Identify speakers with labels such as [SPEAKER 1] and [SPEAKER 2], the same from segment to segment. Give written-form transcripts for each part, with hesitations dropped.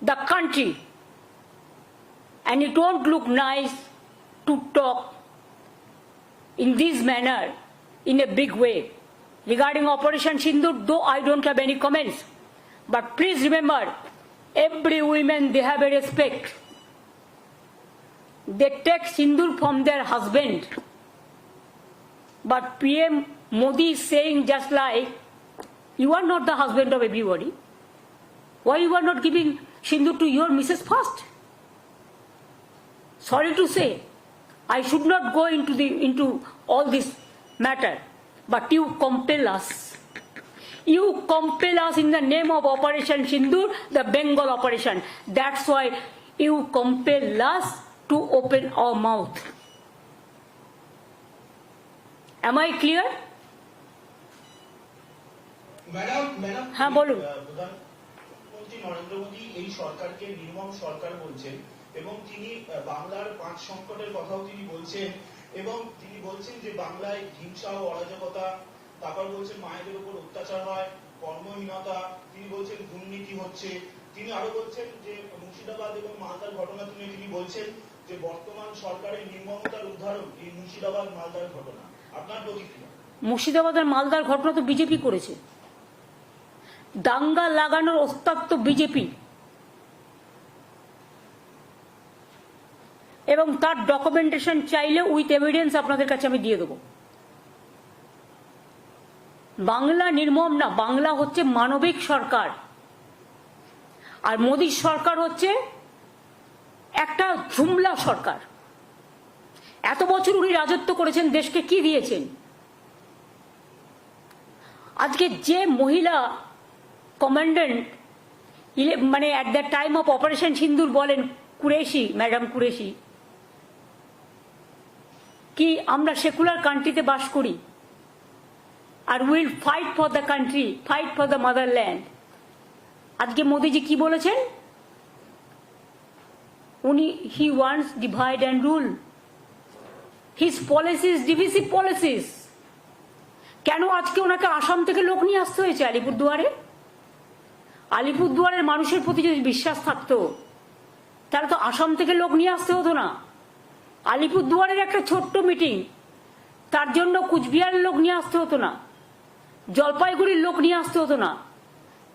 [SPEAKER 1] the country, and it won't look nice to talk in this manner in a big way. Regarding Operation Sindoor, though I don't have any comments, but please remember, every woman, they have a respect. They take Sindoor from their husband. But PM Modi is saying just like, you are not the husband of everybody. Why you are not giving Sindoor to your Mrs. first? Sorry to say, I should not go into all this matter, but you compel us. You compel us in the name of Operation Sindoor, the Bengal operation. That's why you compel us to open our mouth. Am I clear?
[SPEAKER 2] Madam
[SPEAKER 1] হ্যাঁ বলুন।
[SPEAKER 2] প্রধানমন্ত্রী নরেন্দ্র মোদী এই সরকারকে নির্মম সরকার বলছেন এবং তিনি বাংলার 5 সংকটের কথাও তিনি বলছেন এবং তিনি বলছেন যে বাংলায় হিংসা ও অরাজকতা, তারপর বলছেন মায়েদের উপর অত্যাচার হয়, কর্মহীনতা, তিনি বলছেন দুর্নীতি হচ্ছে। তিনি আরো বলছেন যে মুর্শিদাবাদ এবং মালদার ঘটনা তুলে তিনি বলছেন যে বর্তমান সরকারের নির্মমতার উদাহরণ এই মুর্শিদাবাদ মালদার ঘটনা। আপনার প্রতিক্রিয়া?
[SPEAKER 1] মুর্শিদাবাদের মালদার ঘটনা তো বিজেপি করেছে। দাঙ্গা লাগানোর ওস্তাদ তো বিজেপি, এবং তার ডকুমেন্টেশন চাইলে উইথ এভিডেন্স আপনাদের কাছে আমি দিয়ে দেব। বাংলা নির্মম না, বাংলা হচ্ছে মানবিক সরকার, আর মোদীর সরকার হচ্ছে একটা ঝুমলা সরকার। এত বছর উনি রাজত্ব করেছেন, দেশকে কি দিয়েছেন? আজকে যে মহিলা কমান্ডেন্ট মানে at the time of operation সিন্দুর বলেন, কুরেশি, ম্যাডাম কুরেশি, কি আমরা সেকুলার কান্ট্রিতে বাস করি আর will fight for the country, fight for the motherland. আজকে মোদিজি কি বলেছেন? উনি he wants divide and rule, his policies divisive policies. কেন আজকে ওনাকে আসাম থেকে লোক নিয়ে আসতে হয়েছে আলিপুরদুয়ারে? আলিপুরদুয়ারের মানুষের প্রতি যদি বিশ্বাস থাকতো তাহলে তো আসাম থেকে লোক নিয়ে আসতে হতো না। আলিপুরদুয়ারের একটা ছোট্ট মিটিং, তার জন্য কুচবিহারের লোক নিয়ে আসতে হতো না, জলপাইগুড়ির লোক নিয়ে আসতে হতো না।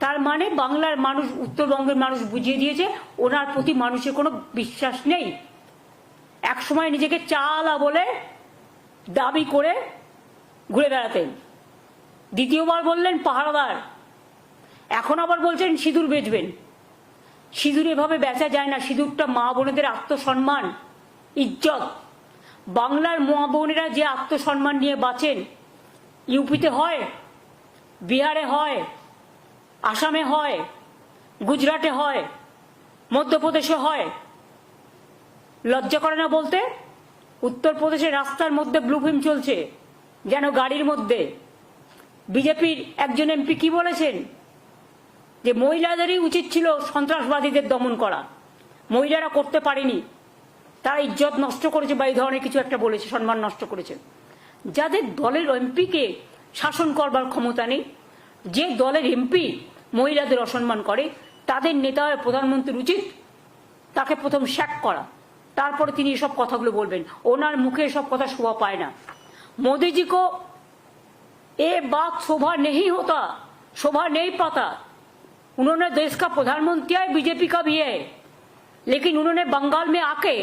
[SPEAKER 1] তার মানে বাংলার মানুষ, উত্তরবঙ্গের মানুষ বুঝিয়ে দিয়েছে ওনার প্রতি মানুষের কোনো বিশ্বাস নেই। একসময় নিজেকে চালা বলে দাবি করে ঘুরে বেড়াতেন, দ্বিতীয়বার বললেন পাহারাদার, এখন আবার বলছেন সিঁদুর বেচবেন। সিঁদুর এভাবে বেচা যায় না। সিঁদুরটা মা বোনেদের আত্মসম্মান, ইজ্জত। বাংলার মা বোনেরা যে আত্মসম্মান নিয়ে বাঁচেন, ইউপিতে হয়, বিহারে হয়, আসামে হয়, গুজরাটে হয়, মধ্যপ্রদেশে হয়। লজ্জা করে না বলতে? উত্তরপ্রদেশের রাস্তার মধ্যে ব্লু ফিল্ম চলছে, যেন গাড়ির মধ্যে। বিজেপির একজন এমপি কি বলেছেন? যে মহিলাদেরই উচিত ছিল সন্ত্রাসবাদীদের দমন করা, মহিলারা করতে পারেনি, তারা ইজ্জত নষ্ট করেছে বা এই ধরনের কিছু একটা বলেছে, সম্মান নষ্ট করেছে। যাদের দলের এমপিকে শাসন করবার ক্ষমতা নেই, যে দলের এমপি মহিলাদের অসম্মান করে, তাদের নেতা হয়ে প্রধানমন্ত্রীর উচিত তাকে প্রথম শ্যাক করা, তারপরে তিনি এসব কথাগুলো বলবেন। ওনার মুখে এসব কথা শোভা পায় না। मोदी जी को ये बात शोभा नहीं होता, शोभा नहीं पाता। उन्होंने देश का प्रधानमंत्री है, बीजेपी का भी है, लेकिन उन्होंने बंगाल में आके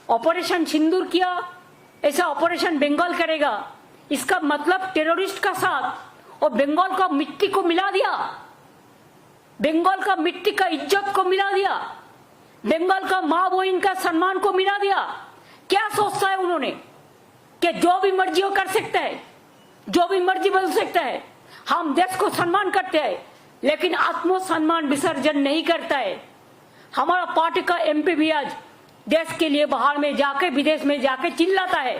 [SPEAKER 1] ऑपरेशन सिंदूर किया, ऐसा ऑपरेशन बंगाल करेगा, इसका मतलब टेररिस्ट का साथ और बंगाल का मिट्टी को मिला दिया, बंगाल का मिट्टी का इज्जत को मिला दिया, बंगाल का माँ बहन का सम्मान को मिला दिया। क्या सोचता है उन्होंने कि जो भी मर्जी वो कर सकता है, जो भी मर्जी बोल सकता है। हम देश को सम्मान करते हैं, लेकिन आत्मसम्मान विसर्जन नहीं करता है। हमारा पार्टी का एमपी भी आज देश के लिए बाहर में जाके, विदेश में जाके चिल्लाता है,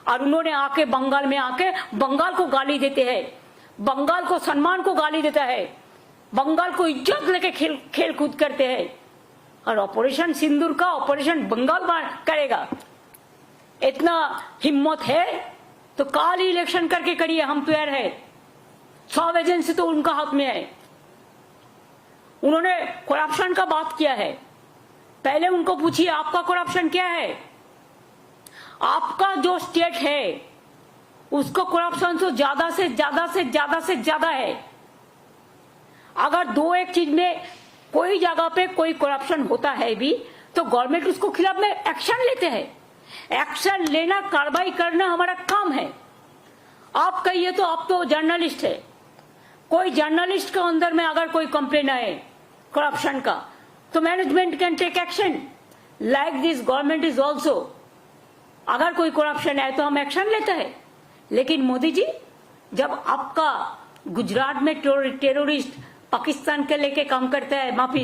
[SPEAKER 1] और उन्होंने आके बंगाल में आके बंगाल को गाली देते हैं, बंगाल को सम्मान को गाली देता है, बंगाल को इज्जत लेके खेल कूद करते हैं। और ऑपरेशन सिंदूर का ऑपरेशन बंगाल करेगा, इतना हिम्मत है तो काल ही इलेक्शन करके करिए, हम तैयार है। सब एजेंसी तो उनका हाथ में है। उन्होंने करप्शन का बात किया है। पहले उनको पूछिए आपका करप्शन क्या है। आपका जो स्टेट है उसको करप्शन तो ज्यादा से ज्यादा से ज्यादा से ज्यादा है। अगर दो एक चीज में कोई जगह पे कोई करप्शन होता है भी तो गवर्नमेंट उसको खिलाफ में एक्शन लेते हैं। एक्शन लेना, कार्रवाई करना हमारा काम है। आप कहिए तो आप तो जर्नलिस्ट है, कोई जर्नलिस्ट के अंदर में अगर कोई कंप्लेन आए करप्शन का तो management can take action. Like this government is also, अगर कोई करप्शन है तो हम एक्शन लेते हैं। लेकिन मोदी जी, जब आपका गुजरात में टेररिस्ट पाकिस्तान के लेके काम करता है, माफी,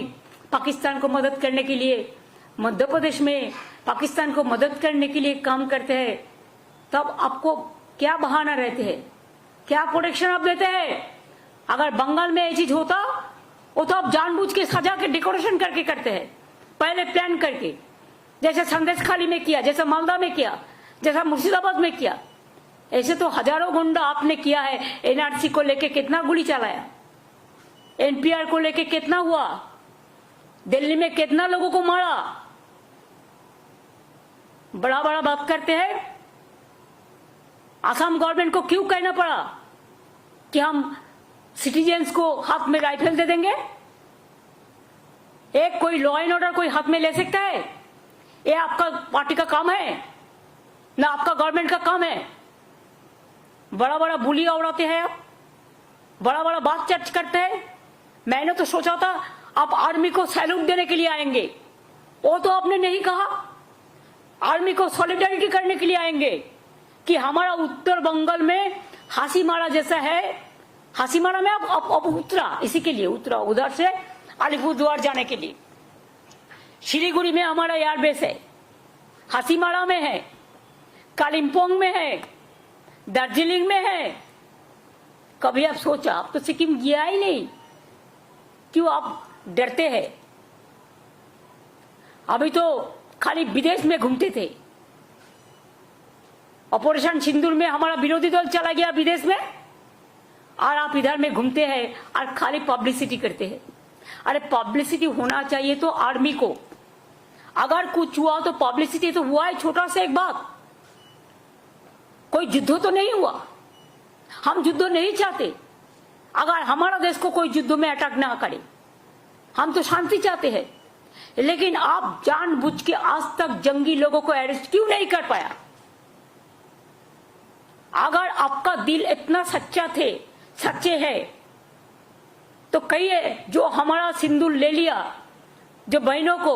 [SPEAKER 1] पाकिस्तान को मदद करने के लिए, मध्य प्रदेश में पाकिस्तान को मदद करने के लिए काम करते हैं, तब आपको क्या बहाना रहते हैं, क्या प्रोटेक्शन आप देते हैं? अगर बंगाल में ये चीज होता वो तो आप जानबूझ के सजा के डेकोरेशन करके करते हैं, पहले प्लान करके, जैसे संदेशखाली में किया, जैसे मालदा में किया, जैसा मुर्शिदाबाद में किया। ऐसे तो हजारों गुंडा आपने किया है। एनआरसी को लेके कितना गोली चलाया, एनपीआर को लेके कितना हुआ, दिल्ली में कितना लोगों को मारा। बड़ा बड़ा बात करते हैं। असम गवर्नमेंट को क्यों कहना पड़ा कि हम सिटीजन्स को हाथ में राइफल दे देंगे? एक कोई लॉ एंड ऑर्डर कोई हाथ में ले सकता है? ये आपका पार्टी का काम है ना आपका गवर्नमेंट का काम है? बड़ा बड़ा बुलिया उड़ाते हैं आप, बड़ा बड़ा बात चर्च करते हैं। मैंने तो सोचा था आप आर्मी को सैल्यूट देने के लिए आएंगे, वो तो आपने नहीं कहा। आर्मी को सॉलिडारिटी करने के लिए आएंगे कि हमारा उत्तर बंगाल में हासीमारा जैसा है। हासीमारा में अब उतरा, इसी के लिए उतरा, उधर से अलीपुरद्वार जाने के लिए। शिलीगुड़ी में हमारा एयरबेस है, हासीमारा में है, कालिम्पोंग में है, दार्जिलिंग में है। कभी आप सोचा? आप तो सिक्किम गया ही नहीं, क्यों आप डरते हैं? अभी तो खाली विदेश में घूमते थे। ऑपरेशन सिंदूर में हमारा विरोधी दल चला गया विदेश में, और आप इधर में घूमते हैं और खाली पब्लिसिटी करते हैं। अरे पब्लिसिटी होना चाहिए तो आर्मी को, अगर कुछ हुआ तो पब्लिसिटी तो हुआ है। छोटा सा एक बात, कोई युद्ध तो नहीं हुआ, हम युद्ध नहीं चाहते। अगर हमारा देश को कोई युद्ध में अटैक ना करे, हम तो शांति चाहते हैं। लेकिन आप जानबूझ के आज तक जंगी लोगों को अरेस्ट क्यों नहीं कर पाया? अगर आपका दिल इतना सच्चे है तो कहिए, जो हमारा सिंदूर ले लिया, जो बहनों को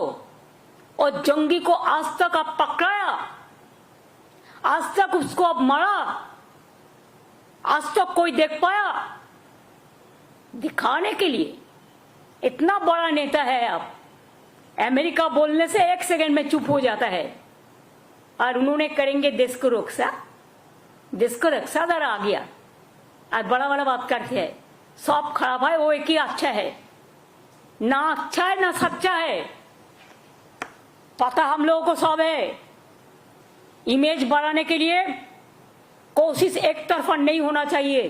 [SPEAKER 1] और जंगी को आज तक आप पकड़ाया, आज तक उसको आप मारा, आज तक कोई देख पाया? दिखाने के लिए इतना बड़ा नेता है आप। अमेरिका बोलने से एक सेकंड में चुप हो जाता है, और उन्होंने करेंगे देश को रक्षा। देश को रक्षा दर आ गया और बड़ा बड़ा बात करते हैं। सब खराब है, वो एक ही अच्छा है। ना अच्छा है ना सच्चा है, पता हम लोगों को सब है। इमेज बढ़ाने के लिए कोशिश एक तरफा नहीं होना चाहिए,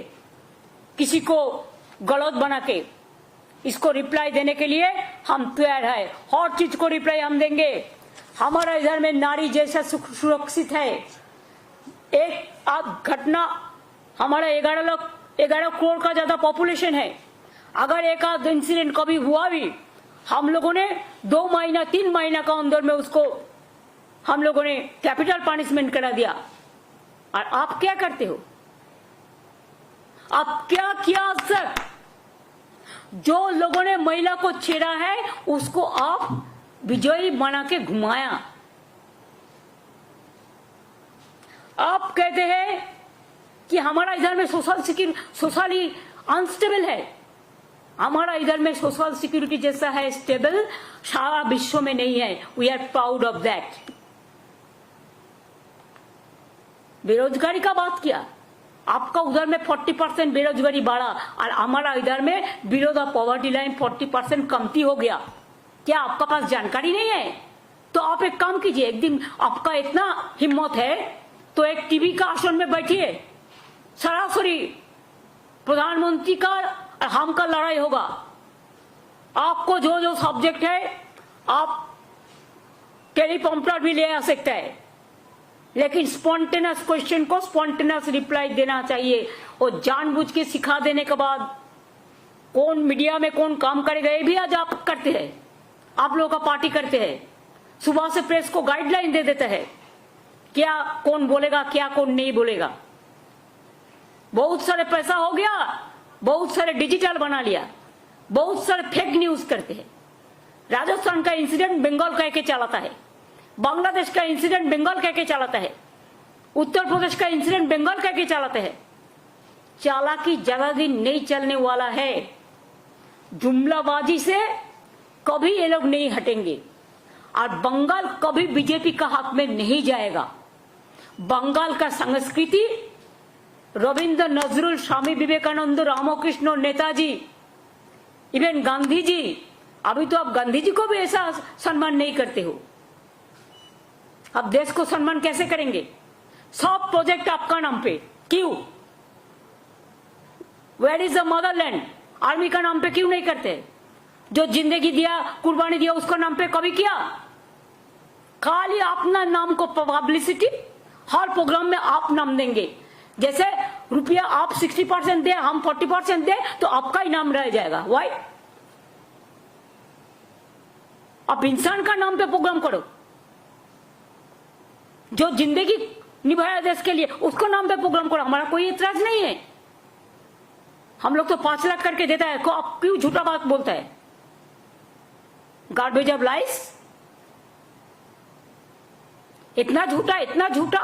[SPEAKER 1] किसी को गलत बना के। इसको रिप्लाई देने के लिए हम तैयार है, हर चीज को रिप्लाई हम देंगे। हमारा इधर में नारी जैसा सुरक्षित है। एक आप घटना, हमारा 11 करोड़ का ज्यादा पॉपुलेशन है। अगर एक आध इंसिडेंट कभी हुआ भी, हम लोगों ने 2 महीना 3 महीना का अंदर में उसको हम लोगों ने कैपिटल पनिशमेंट करा दिया। और आप क्या करते हो? आप क्या किया सर? जो लोगों ने महिला को छेड़ा है उसको आप विजयी बना के घुमाया। आप कहते हैं कि हमारा इधर में सोशली अनस्टेबल है। हमारा इधर में सोशल सिक्योरिटी जैसा है स्टेबल सारा विश्व में नहीं है। We are proud of that. बेरोजगारी का बात किया, आपका उधर में 40% बेरोजगारी बढ़ा और हमारा इधर में बिलो द पॉवर्टी लाइन 40% कमती हो गया। क्या आपका पास जानकारी नहीं है? तो आप एक काम कीजिए, एक दिन आपका इतना हिम्मत है तो एक टीवी का आसन में बैठिए, सरासरी प्रधानमंत्री का और हम का लड़ाई होगा। आपको जो जो सब्जेक्ट है आप टेलीप्रॉम्प्टर भी ले आ सकता है, लेकिन स्पॉन्टेनियस क्वेश्चन को स्पॉन्टेनियस रिप्लाई देना चाहिए। और जानबूझ के सिखा देने के बाद कौन मीडिया में कौन काम करेगा ये भी आज आप करते हैं, आप लोगों का पार्टी करते हैं। सुबह से प्रेस को गाइडलाइन दे देते हैं क्या कौन बोलेगा क्या कौन नहीं बोलेगा। बहुत सारे पैसा हो गया, बहुत सारे डिजिटल बना लिया, बहुत सारे फेक न्यूज करते हैं। राजस्थान का इंसिडेंट बंगाल कह के चलाता है, बांग्लादेश का इंसिडेंट बंगाल कह के चलाता है, उत्तर प्रदेश का इंसिडेंट बंगाल कह के चलाते हैं। चालाकी ज्यादा दिन नहीं चलने वाला है। जुमलाबाजी से कभी ये लोग नहीं हटेंगे और बंगाल कभी बीजेपी का हक में नहीं जाएगा। बंगाल का संस्कृति रविंद्र नजरुल, स्वामी विवेकानंद, रामकृष्ण, नेताजी, इवन गांधी जी, अभी तो आप गांधी जी को भी ऐसा सम्मान नहीं करते हो। अब देश को सम्मान कैसे करेंगे? सब प्रोजेक्ट आपका नाम पे क्यों? Where is the motherland? Army का नाम पे क्यों नहीं करते? जो जिंदगी दिया, कुर्बानी दिया, उसका नाम पे कभी किया? खाली अपना नाम को पब्लिसिटी, हर प्रोग्राम में आप नाम देंगे। जैसे रुपया आप 60% दे, हम 40% दे, तो आपका ही नाम रह जाएगा। वाई? आप इंसान का नाम पे प्रोग्राम करो। जो जिंदगी निभाया देश के लिए, उसको नाम पे प्रोग्राम करो। हमारा कोई इतराज नहीं है। हम लोग तो 5 लाख करके देता है, को आप क्यों झूठा बात बोलता है? गार्बेज ऑफ लाइस, इतना झूठा, इतना झूठा।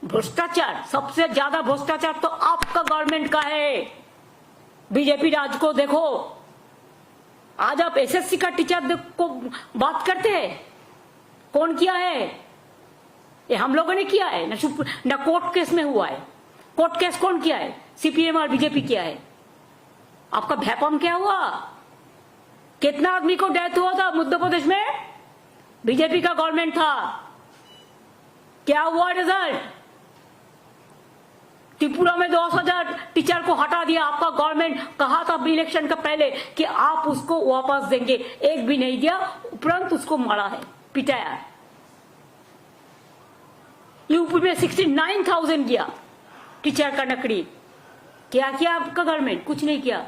[SPEAKER 1] भ्रष्टाचार, सबसे ज्यादा भ्रष्टाचार तो आपका गवर्नमेंट का है। बीजेपी राज को देखो, आज आप एसएससी का टीचर को बात करते हैं, कौन किया है? ये हम लोगों ने किया है ना कोर्ट केस में हुआ है। कोर्ट केस कौन किया है? सीपीएम और बीजेपी किया है। आपका भैपम क्या हुआ? कितना आदमी को डेथ हुआ था मध्य प्रदेश में? बीजेपी का गवर्नमेंट था। क्या हुआ रिजल्ट? त्रिपुरा में 10,000 टीचर को हटा दिया आपका गवर्नमेंट। कहा था इलेक्शन का पहले कि आप उसको वापस देंगे, एक भी नहीं दिया, उपरांत उसको मारा है, पिटाया। यूपी में 69,000 दिया टीचर का नकली। क्या किया आपका गवर्नमेंट? कुछ नहीं किया।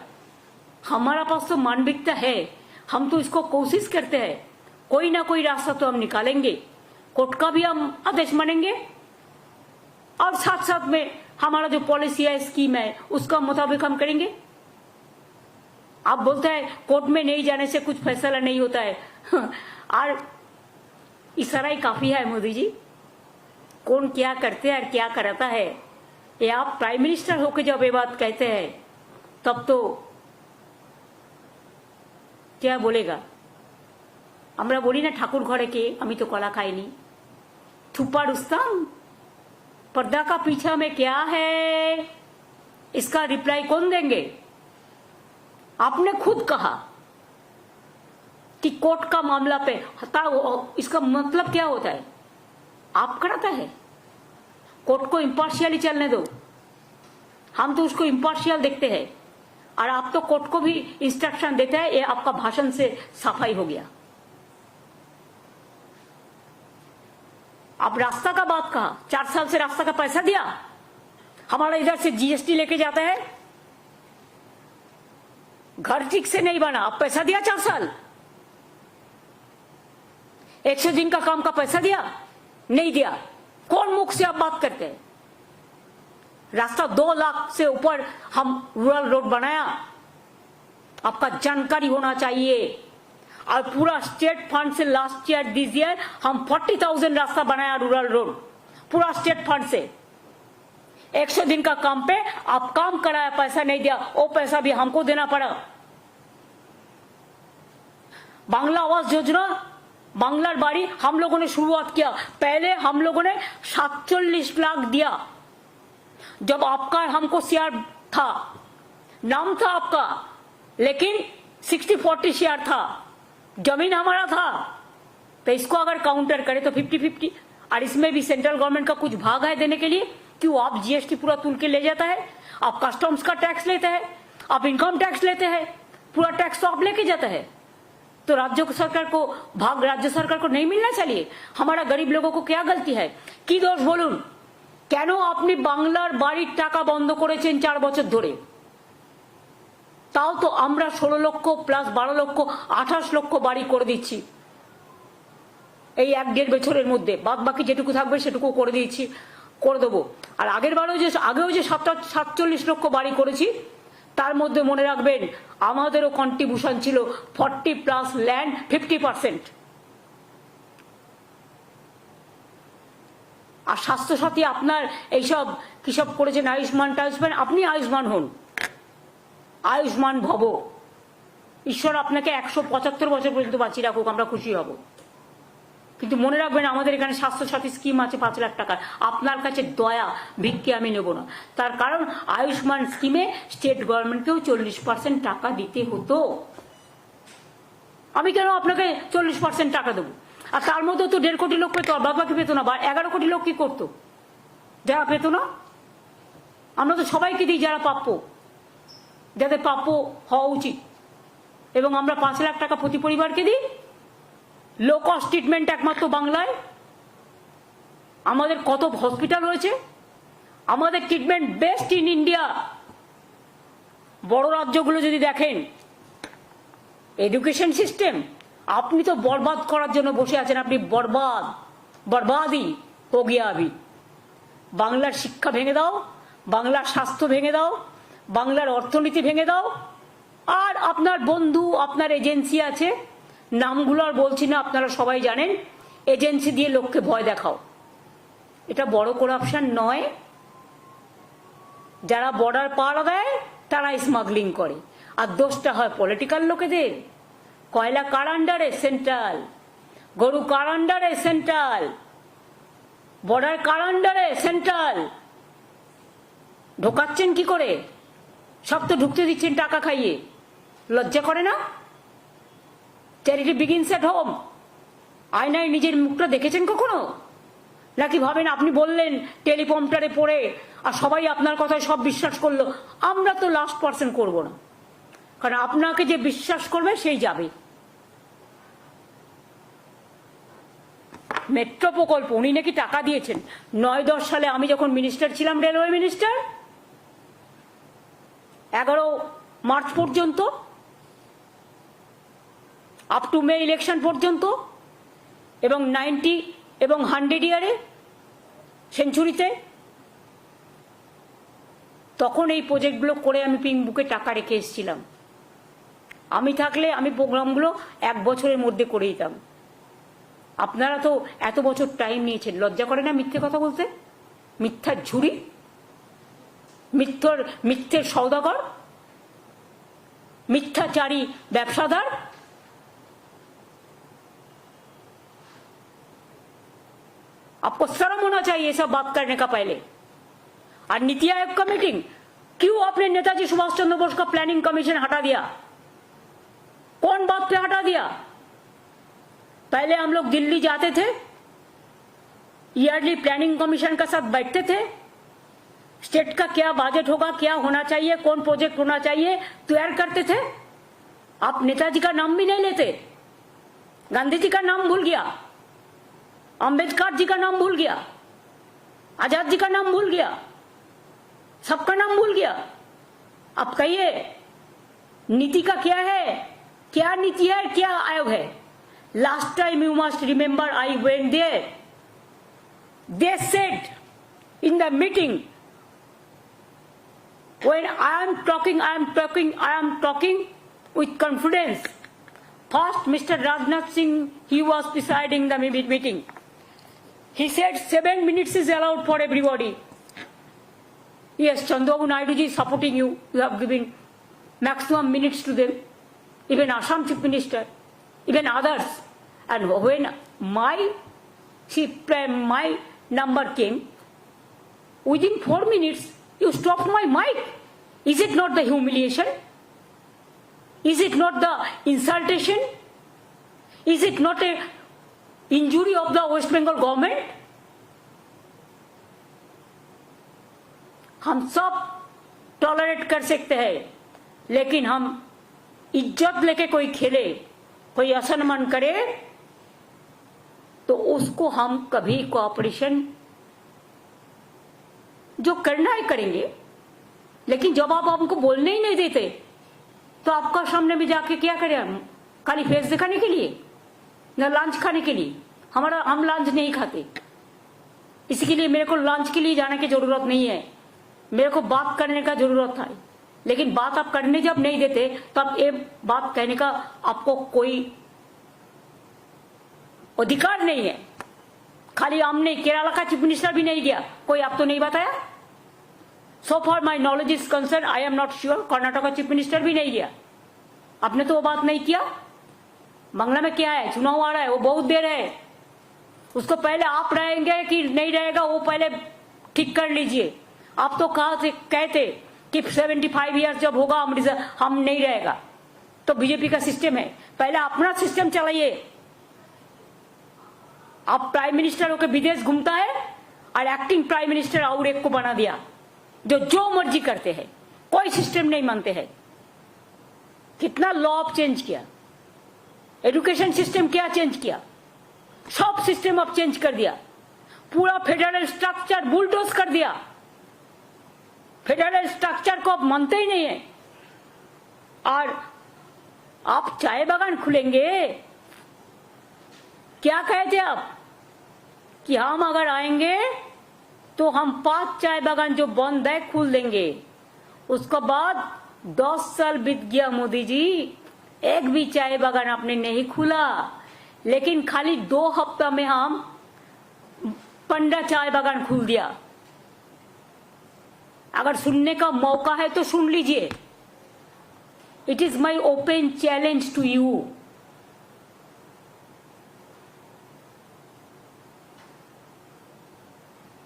[SPEAKER 1] हमारा पास तो मानविकता है, हम तो इसको कोशिश करते हैं, कोई ना कोई रास्ता तो हम निकालेंगे। कोर्ट का भी हम आदेश मानेंगे और साथ साथ में हमारा जो पॉलिसी है, स्कीम है, उसका मुताबिक हम करेंगे। आप बोलते हैं कोर्ट में नहीं जाने से कुछ फैसला नहीं होता है और इशारा ही काफी है मोदी जी। कौन क्या करते हैं और क्या कराता है, ये आप प्राइम मिनिस्टर होकर जब ये बात कहते हैं तब तो क्या बोलेगा? আমরা বলি না ঠাকুর ঘরে কে, আমি তো কলা খাইনি। थुप्पा रुस्तम, पर्दा का पीछा में क्या है, इसका रिप्लाई कौन देंगे? आपने खुद कहा कि कोर्ट का मामला पे इसका मतलब क्या होता है? आप कराता है। कोर्ट को इम्पार्शियली चलने दो, हम तो उसको इम्पार्शियल देखते हैं और आप तो कोर्ट को भी इंस्ट्रक्शन देते हैं। ये आपका भाषण से सफाई हो गया। आप रास्ता का बात कहा, 4 साल से रास्ता का पैसा दिया, हमारा इधर से जीएसटी लेके जाता है, घर ठीक से नहीं बना, आप पैसा दिया 4 साल। 100 दिन का काम का पैसा दिया? नहीं दिया। कौन मुख से आप बात करते हैं? रास्ता 2 लाख से ऊपर हम रूरल रोड बनाया, आपका जानकारी होना चाहिए। और पूरा स्टेट फंड से लास्ट ईयर दिस ईयर हम 40,000 रास्ता बनाया रूरल रोड, पूरा स्टेट फंड से। 100 दिन का काम पे आप काम कराया, पैसा नहीं दिया, वो पैसा भी हमको देना पड़ा। बांग्ला आवास योजना, बांग्लार बाड़ी हम लोगों ने शुरुआत किया। पहले हम लोगों ने 47 लाख दिया जब आपका हमको शेयर था, नाम था आपका, लेकिन 60-40 शेयर था, जमीन हमारा था। तो इसको अगर काउंटर करे तो 50-50, और इसमें भी सेंट्रल गवर्नमेंट का कुछ भाग है देने के लिए। क्यों? आप जीएसटी पूरा तुल के ले जाता है, आप कस्टम्स का टैक्स लेते हैं, आप इनकम टैक्स लेते हैं, पूरा टैक्स तो आप लेके जाता है, तो राज्य सरकार को भाग राज्य सरकार को नहीं मिलना चाहिए? हमारा गरीब लोगों को क्या गलती है? কি দোষ বলুন? কেন আপনি বাংলার বাড়ির টাকা বন্ধ করেছেন 4 বছর ধরে? তাও তো আমরা 16 লক্ষ প্লাস 12 লক্ষ 28 লক্ষ বাড়ি করে দিচ্ছি এই 1-1.5 বছরের মধ্যে। বাদ বাকি যেটুকু থাকবে সেটুকু করে দিয়েছি, করে দেবো। আর আগেও যে 47 লক্ষ বাড়ি করেছি, তার মধ্যে মনে রাখবেন আমাদেরও কন্ট্রিবিউশন ছিল 40 প্লাস ল্যান্ড 50%। আর স্বাস্থ্যসাথী আপনার এইসব কিসব করেছেন, আয়ুষ্মান টায়ুষ্মান, আপনি আয়ুষ্মান হন, আয়ুষ্মান ভব। ঈশ্বর আপনাকে 175 বছর পর্যন্ত বাঁচিয়ে রাখুক, আমরা খুশি হব। কিন্তু মনে রাখবেন আমাদের এখানে স্বাস্থ্যসাথী স্কিম আছে 5 লাখ টাকার। আপনার কাছে দয়া ভিক্ষে আমি নেব না, তার কারণ আয়ুষ্মান স্কিমে স্টেট গভর্নমেন্টকেও 40% টাকা দিতে হতো। আমি কেন আপনাকে 40% টাকা দেবো? আর তার মধ্যে তো 1.5 কোটি লোক পেতো, আর বাদ বাকি পেতো না। 11 কোটি লোক কি করতো যারা পেতো না? আমরা তো সবাইকে দিই যারা প্রাপ্য, যাদের প্রাপ্য হওয়া উচিত। এবং আমরা 5 লাখ টাকা প্রতি পরিবারকে দিই। লো কস্ট ট্রিটমেন্ট একমাত্র বাংলায়। আমাদের কত হসপিটাল রয়েছে, আমাদের ট্রিটমেন্ট বেস্ট ইন ইন্ডিয়া। বড় রাজ্যগুলো যদি দেখেন এডুকেশন সিস্টেম, আপনি তো বরবাদ করার জন্য বসে আছেন। আপনি বরবাদি হো গিয়া আভি। বাংলার শিক্ষা ভেঙে দাও, বাংলার স্বাস্থ্য ভেঙে দাও, বাংলার অর্থনীতি ভেঙে দাও। আর আপনার বন্ধু, আপনার এজেন্সি আছে, নামগুলো আর বলছি না, আপনারা সবাই জানেন। এজেন্সি দিয়ে লোককে ভয় দেখাও। এটা বড় করাপশন নয়? যারা বর্ডার পার দেয় তারা স্মাগলিং করে, আর দোষটা হয় পলিটিক্যাল লোকেদের। কয়লা কার আন্ডারে? সেন্ট্রাল। গরু কার আন্ডারে? সেন্ট্রাল। বর্ডার কার আন্ডারে? সেন্ট্রাল। ঢোকাচ্ছেন কি করে? সব তো ঢুকতে দিচ্ছেন টাকা খাইয়ে। লজ্জা করে না? Charity begins at home. আয়নায় নিজের মুখটা দেখেছেন কখনো? নাকি ভাবেন আপনি বললেন টেলিপম্পটারে পড়ে আর সবাই আপনার কথায় সব বিশ্বাস করলো? আমরা তো লাস্ট পার্সন করব না, কারণ আপনাকে যে বিশ্বাস করবে সেই যাবে। মেট্রো প্রকল্প উনি নাকি টাকা দিয়েছেন 9-10 সালে। আমি যখন মিনিস্টার ছিলাম, রেলওয়ে মিনিস্টার, 11 মার্চ পর্যন্ত, আপ টু মে ইলেকশন পর্যন্ত, এবং 90 এবং 100 ইয়ারে সেঞ্চুরিতে, তখন এই প্রজেক্টগুলো করে আমি পিঙ্ক বুকে টাকা রেখে এসেছিলাম। আমি থাকলে আমি প্রোগ্রামগুলো 1 বছরের মধ্যে করে দিতাম। আপনারা তো এত বছর টাইম নিয়েছেন, লজ্জা করে না মিথ্যে কথা বলতে? মিথ্যার ঝুড়ি, মিথ্যের সওদাগর, মিথ্যাচারী ব্যবসাদার। आपको शर्म होना चाहिए ये सब बात करने का पहले। और नीति आयोग का मीटिंग, क्यों आपने नेताजी सुभाष चंद्र बोस का प्लानिंग कमीशन हटा दिया? कौन बात पे हटा दिया? पहले हम लोग दिल्ली जाते थे, ईयरली प्लानिंग कमीशन का साथ बैठते थे, स्टेट का क्या बजट होगा, क्या होना चाहिए, कौन प्रोजेक्ट होना चाहिए, तैयार करते थे। आप नेताजी का नाम भी नहीं लेते। गांधी जी का नाम भूल गया, अंबेडकर जी का नाम भूल गया, आजाद जी का नाम भूल गया, सबका नाम भूल गया। अब कहिए नीति का क्या है, क्या नीति है, क्या आयोग है? Last time you must remember I went there, they said in the meeting, when I am talking with confidence. First, Mr. Rajnath Singh, he was presiding the meeting. He said 7 minutes is allowed for everybody. Yes, Chandrababu Naidu ji is supporting you. You have given maximum minutes to them. Even Assam Chief Minister, even others. And when my number came, within 4 minutes, you stopped my mic. Is it not the humiliation? Is it not the insultation? Is it not a injury of the West Bengal government? हम सब tolerate कर सकते हैं, लेकिन हम इज्जत लेके कोई खेले, कोई असम्मान करे, तो उसको हम कभी कोऑपरेशन जो करना है करेंगे। लेकिन जब आप हमको बोलने ही नहीं देते तो आपका सामने में जाके क्या करें हम? खाली फेस दिखाने के लिए, न लंच खाने के लिए? हम लंच नहीं खाते, इसके लिए मेरे को लंच के लिए जाने की जरूरत नहीं है, मेरे को बात करने का जरूरत है। लेकिन बात आप करने जब नहीं देते तब ये बात कहने का आपको कोई अधिकार नहीं है। खाली हमने केरला का चीफ मिनिस्टर भी नहीं दिया, कोई आप तो नहीं बताया। So for my knowledge is concern, I am not sure, Karnataka का चीफ मिनिस्टर भी नहीं दिया। आपने तो वो बात नहीं किया। बांग्ला में क्या है, चुनाव आ रहा है, वो बहुत देर है, उसको पहले आप रहेंगे कि नहीं रहेगा वो पहले ठीक कर लीजिए। आप तो कहते कि 75 ईयर्स जब होगा हम नहीं रहेगा। तो बीजेपी का सिस्टम है, पहले अपना सिस्टम चलाइए। आप प्राइम मिनिस्टर होकर विदेश घूमता है और एक्टिंग प्राइम मिनिस्टर और एक को बना दिया जो मर्जी करते हैं, कोई सिस्टम नहीं मानते हैं। कितना लॉ चेंज किया, एजुकेशन सिस्टम क्या चेंज किया, सब सिस्टम अब चेंज कर दिया। पूरा फेडरल स्ट्रक्चर बुलडोज कर दिया। फेडरल स्ट्रक्चर को अब मानते ही नहीं है। और आप चाय बागान खुलेंगे, क्या कहे थे आप कि हम अगर आएंगे तो हम 5 चाय बागान जो बंद है खोल देंगे। उसके बाद 10 साल बीत गया मोदी जी, एक भी चाय बागान आपने नहीं खुला। लेकिन खाली 2 हफ्ता में हम 15 चाय बागान खोल दिया। अगर सुनने का मौका है तो सुन लीजिए। It is my open challenge to you.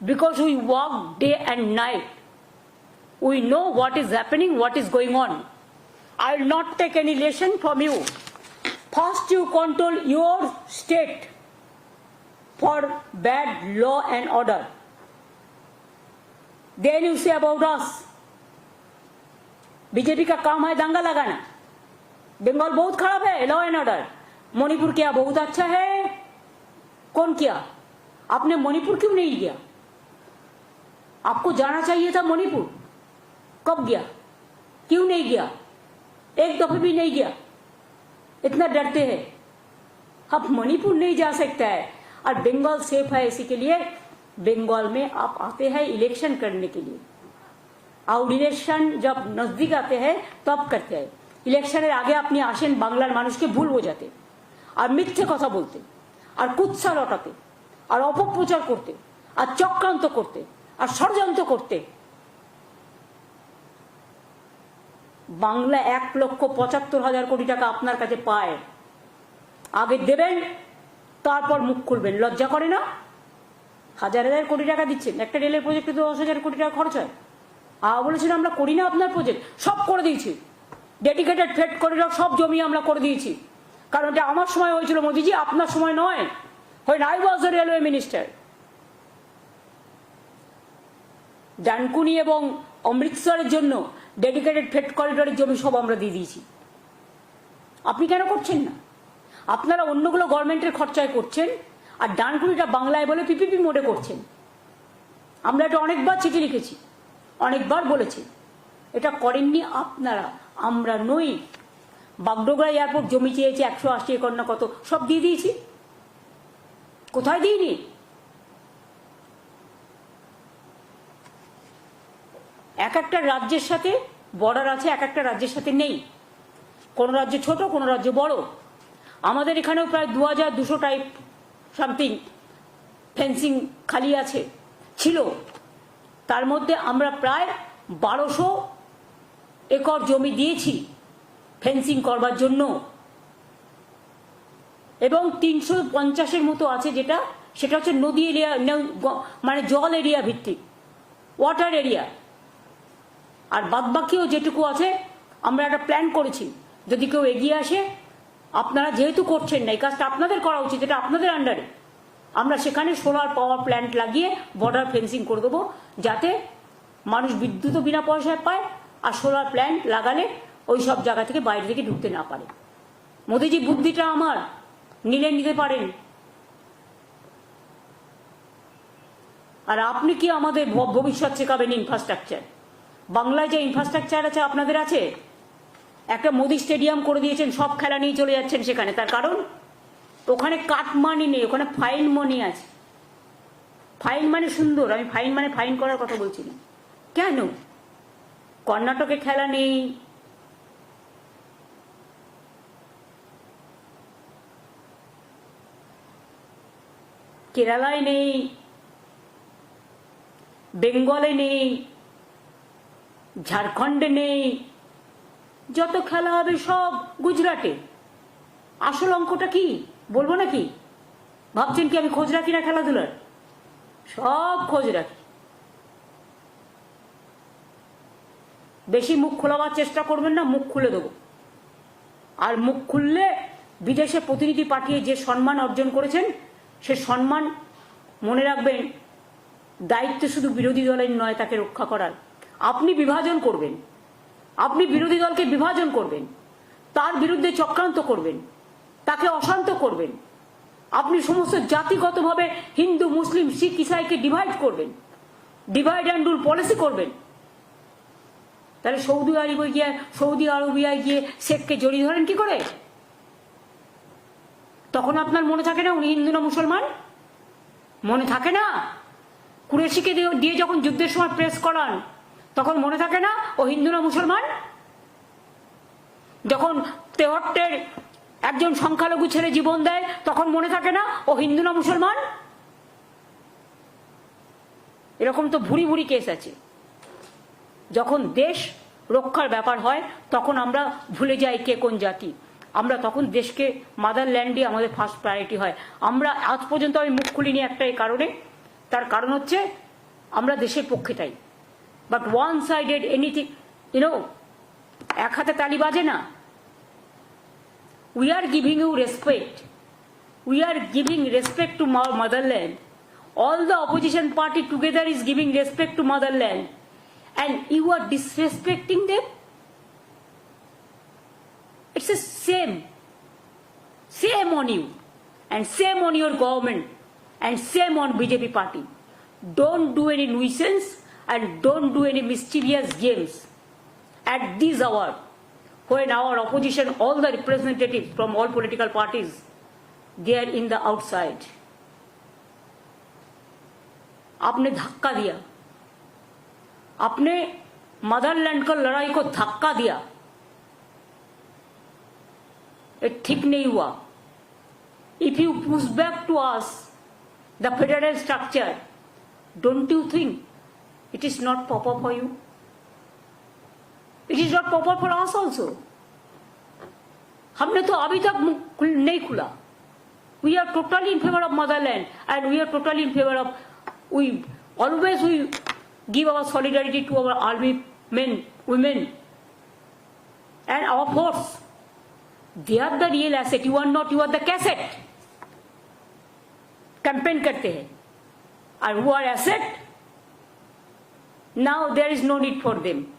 [SPEAKER 1] Because we work day and night, we know what is happening, what is going on. I will not take any lesson from you. First you control your state for bad law and order. Then you say about us. BJP का काम है दंगा लगाना। बंगाल बहुत खराब है law and order. Manipur क्या बहुत अच्छा है? कौन किया? आपने मणिपुर क्यों नहीं किया? आपको जाना चाहिए था मणिपुर। कब गया? क्यों नहीं गया? एक दफे भी नहीं गया। इतना डरते हैं। अब मणिपुर नहीं जा सकता है और बंगाल सेफ है। इसी के लिए बंगाल में आप आते हैं इलेक्शन करने के लिए, और इलेक्शन जब नजदीक आते हैं तब करते हैं। इलेक्शনের আগে আপনি আসেন বাংলার মানুষকে ভুল বোঝাতে আর মিথ্যে কথা বলতে আর কুৎসা রটাতে আর অপপ্রচার করতে আর চক্রান্ত করতে আর ষড়যন্ত্র করতে। বাংলা 1,75,000 কোটি টাকা আপনার কাছে পায়, আগে দেবেন তারপর মুখ খুলবেন। লজ্জা করে না? হাজার হাজার কোটি টাকা দিচ্ছেন, একটা রেলের প্রজেক্টে তো 10,000 কোটি টাকা খরচ হয়। বলেছেন আমরা করি না আপনার প্রজেক্ট, সব করে দিয়েছি। ডেডিকেটেড ফ্রেট করিডর সব জমি আমরা করে দিয়েছি। কারণ এটা আমার সময় হয়েছিল মোদিজি, আপনার সময় নয়। when I was the railway minister, Dankuni এবং অমৃতসরের জন্য ডেডিকেটেড ফ্রেট করিডরের জমি সব আমরা দিয়ে দিয়েছি। আপনি কেন করছেন না? আপনারা অন্যগুলো গভর্নমেন্টের খরচায় করছেন আর ডানকুনিটা বাংলায় বলে পিপিপি মোডে করছেন। আমরা এটা অনেকবার চিঠি লিখেছি, অনেকবার বলেছি। এটা করেননি আপনারা, আমরা নই। বাগডোগরা এয়ারপোর্ট জমি চেয়েছে 180 একর না কত, সব দিয়ে দিয়েছি। কোথায় দিইনি? এক একটা রাজ্যের সাথে বর্ডার আছে, এক একটা রাজ্যের সাথে নেই। কোন রাজ্য ছোট, কোন রাজ্য বড়। আমাদের এখানেও প্রায় 2200 টাইপ সামথিং ফেন্সিং খালি আছে, ছিল। তার মধ্যে আমরা প্রায় 1200 একর জমি দিয়েছি ফেন্সিং করবার জন্য, এবং 350-এর মতো আছে সেটা হচ্ছে নদী এরিয়া, মানে জল এরিয়া ভিত্তিক, ওয়াটার এরিয়া। আর বাদবাকিও যেটুকু আছে আমরা একটা প্ল্যান করেছি, যদি কেউ এগিয়ে আসে। আপনারা যেহেতু করছেন না, এই কাজটা আপনাদের করা উচিত, এটা আপনাদের আন্ডারে। আমরা সেখানে সোলার পাওয়ার প্ল্যান্ট লাগিয়ে বর্ডার ফেন্সিং করে দেবো, যাতে মানুষ বিদ্যুৎও বিনা পয়সায় পায়। আর সোলার প্ল্যান্ট লাগালে ওই সব জায়গা থেকে বাইরে থেকে ঢুকতে না পারে। মোদিজি বুদ্ধিটা আমার, নিলে নিতে পারেন। আর আপনি কি আমাদের ভবিষ্যৎ শেখাবেন? ইনফ্রাস্ট্রাকচার, বাংলায় যে ইনফ্রাস্ট্রাকচার আছে আপনাদের আছে? একটা মোদি স্টেডিয়াম করে দিয়েছেন, সব খেলা নিয়ে চলে যাচ্ছেন সেখানে। তার কারণ ওখানে কাট মানি নেই, ওখানে ফাইন মানি আছে। ফাইন মানে সুন্দর, আমি ফাইন মানে ফাইন করার কথা বলছি না। কেন কর্ণাটকে খেলা নেই? কেরালায় নেই, বেঙ্গলে নেই, ঝাড়খণ্ডে নেই, যত খেলা হবে সব গুজরাটে। আসল অঙ্কটা কি বলবো নাকি? ভাবছেন কি আমি খোঁজ রাখি না খেলাধুলার? সব খোঁজ রাখি। বেশি মুখ খোলাবার চেষ্টা করবেন না, মুখ খুলে দেবো। আর মুখ খুললে বিদেশে প্রতিনিধি পাঠিয়ে যে সম্মান অর্জন করেছেন সে সম্মান মনে রাখবেন। দায়িত্ব শুধু বিরোধী দলের নয় তাকে রক্ষা করার। আপনি বিভাজন করবেন, আপনি বিরোধী দলকে বিভাজন করবেন, তার বিরুদ্ধে চক্রান্ত করবেন, তাকে অশান্ত করবেন। আপনি সমস্ত জাতিগতভাবে হিন্দু, মুসলিম, শিখ, ইসাইকে ডিভাইড করবেন, ডিভাইড অ্যান্ড রুল পলিসি করবেন। তাহলে সৌদি আরবিয়ায় গিয়ে শেখকে জড়িয়ে ধরেন কি করে? তখন আপনার মনে থাকে না উনি হিন্দু না মুসলমান? মনে থাকে না? কুরেশিকে দিয়ে যখন যুদ্ধের সময় প্রেস করান তখন মনে থাকে না ও হিন্দু না মুসলমান? যখন তেহট্টের একজন সংখ্যালঘু ছেলে জীবন দেয় তখন মনে থাকে না ও হিন্দু না মুসলমান? এরকম তো ভুরি ভুরি কেস আছে। যখন দেশ রক্ষার ব্যাপার হয় তখন আমরা ভুলে যাই কে কোন জাতি। আমরা তখন দেশকে, মাদারল্যান্ডই আমাদের ফার্স্ট প্রায়োরিটি হয়। আমরা আজ পর্যন্ত আমি মুখ খুলিনি একটাই কারণে, তার কারণ হচ্ছে আমরা দেশের পক্ষে তাই। বাট ওয়ান সাইডেড এনিথিং, এক হাতে তালি বাজে না। We are giving you respect. We are giving respect to motherland. All the opposition party together is giving respect to motherland. And you are disrespecting them? It's the same. Same on you. And same on your government. And same on BJP party. Don't do any nuisance and don't do any mischievous games. At this hour, when our opposition, all the representatives from all political parties, they are in the outside. आपने धक्का दिया, आपने Motherland को लड़ाई को धक्का दिया, ये ठीक नहीं हुआ। If you push back to us the federal structure, don't you think it is not proper for you? It is not proper for us also. हमने तो अभी तक नहीं खुला। We are totally in favor of motherland and we are totally in favor of, we always give our solidarity to our army men, women and our force. They are the real asset. You are not, you are the cassette. Campaign करते हैं and who are asset? Now there is no need for them.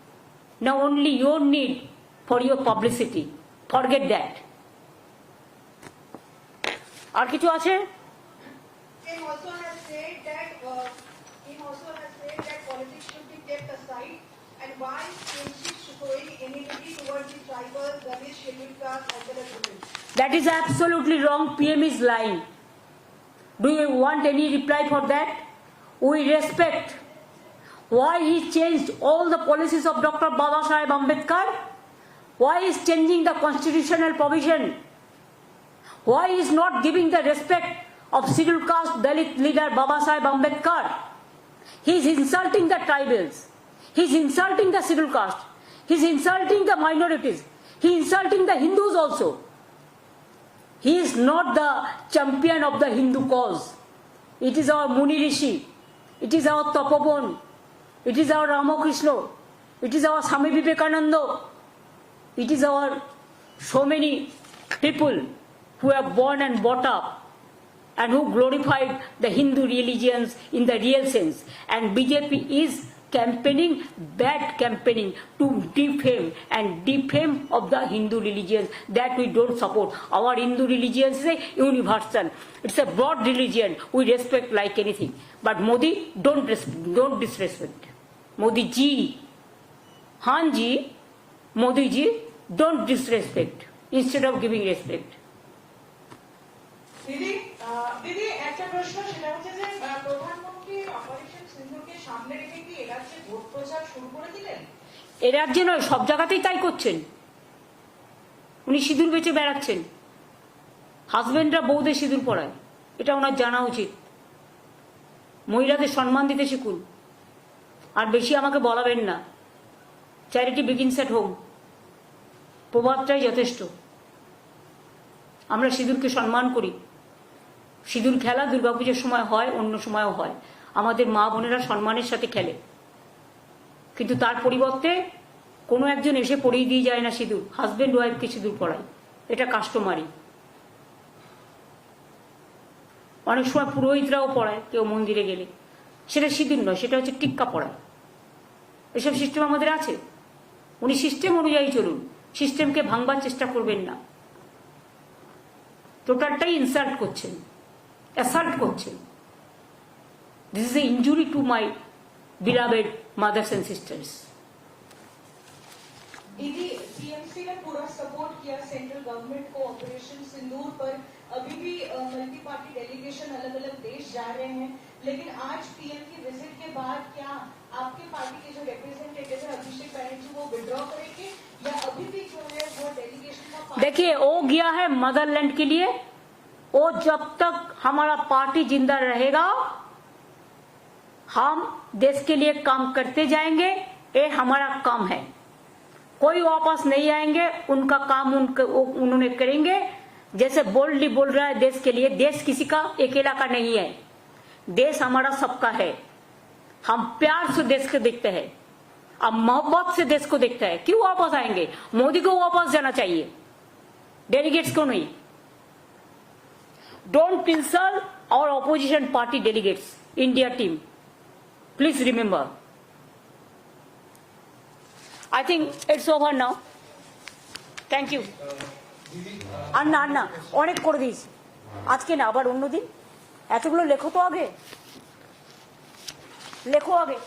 [SPEAKER 1] Now only your need for your publicity. Forget that. আর কিছু আছে?
[SPEAKER 3] Him also has said that politics should be kept aside, and why showing enmity towards the tribal, Dalits, scheduled caste as well as women.
[SPEAKER 1] That is absolutely wrong. PM is lying. Do you want any reply for that? We respect why he changed all the policies of Dr. Babasaheb Ambedkar. Why he is changing the constitutional provision? Why he is not giving the respect of scheduled caste Dalit leader Babasaheb Ambedkar? He is insulting the tribals. He is insulting the scheduled caste. He is insulting the minorities. He is insulting the Hindus also. He is not the champion of the Hindu cause. It is our Muni Rishi. It is our Tapobon. It is our Ramakrishna. It is our Swami Vivekananda. It is our so many people who have born and brought up and who glorified the Hindu religions in the real sense. And BJP is campaigning, bad campaigning to defame of the Hindu religion that we don't support. Our Hindu religion is a universal. It's a broad religion. We respect like anything. But Modi, don't disrespect. Modi ji, Han ji, Modi ji, don't disrespect instead of giving respect.
[SPEAKER 3] দিদি দিদি একটা প্রশ্ন, সেটা হচ্ছে যে প্রধানমন্ত্রী operation সিন্ধুকে সামনে রেখে কি এ রাজ্যে ভোট প্রচার শুরু করে দিলেন?
[SPEAKER 1] এ রাজ্যে নয়, সব জায়গাতেই তাই করছেন। উনি সিঁদুর বেচে বেড়াচ্ছেন, হাজবেন্ডরা বউদের সিঁদুর পরায়, এটা ওনার জানা উচিত। মহিলাদের সম্মান দিতে শিখুন, আর বেশি আমাকে বলাবেন না। চ্যারিটি বিগিনস এট হোম, প্রভাবটাই যথেষ্ট। আমরা সিঁদুরকে সম্মান করি। সিঁদুর খেলা দুর্গাপুজোর সময় হয়, অন্য সময়ও হয়। আমাদের মা বোনেরা সম্মানের সাথে খেলে, কিন্তু তার পরিবর্তে কোনো একজন এসে পরিয়ে দিয়ে যায় না সিঁদুর, হাজবেন্ড ওয়াইফকে সিঁদুর পরায়, এটা কাস্টমারি। অনেক সময় পুরোহিতরাও পড়ায়, কেউ মন্দিরে গেলে, সেটা সিঁদুর নয়, সেটা হচ্ছে টিক্কা পড়ায়। এসব সিস্টেম আমাদের আছে। উনি সিস্টেম অনুযায়ী চলুন, সিস্টেমকে ভাঙবার চেষ্টা করবেন না। টোটালটাই ইনসাল্ট করছেন, অ্যাসাল্ট করছেন। This is a injury to my beloved mothers and sisters.
[SPEAKER 3] दीदी टीएमसी ने पूरा सपोर्ट किया सेंट्रल गवर्नमेंट को ऑपरेशन सिंदूर पर। अभी भी मल्टी पार्टी डेलीगेशन अलग अलग देश जा रहे हैं, लेकिन आज पीएम की विजिट के बाद क्या आपके पार्टी के जो रिप्रेजेंटेटिव है अभिषेक बनर्जी वो विड्रॉ करेंगे या अभी भी जो है वो डेलीगेशन का?
[SPEAKER 1] देखिए, वो गया है मदरलैंड के लिए। वो जब तक हमारा पार्टी जिंदा रहेगा, हम देश के लिए काम करते जाएंगे। ये हमारा काम है। कोई वापस नहीं आएंगे, उनका काम उन्होंने करेंगे। जैसे बोल्डली बोल रहा है देश के लिए, देश किसी का अकेला का नहीं है, देश हमारा सबका है। हम प्यार से देश को देखते हैं, अब मोहब्बत से देश को देखते हैं। क्यों वापस आएंगे? मोदी को वापस जाना चाहिए, डेलीगेट्स को नहीं। Don't insult our opposition party delegates, India team, please remember. I think it's over now. Thank you. আন্না অনেক করে দিয়েছি আজকে, না আবার অন্যদিন। এতগুলো লেখো তো আগে, লেখো আগে।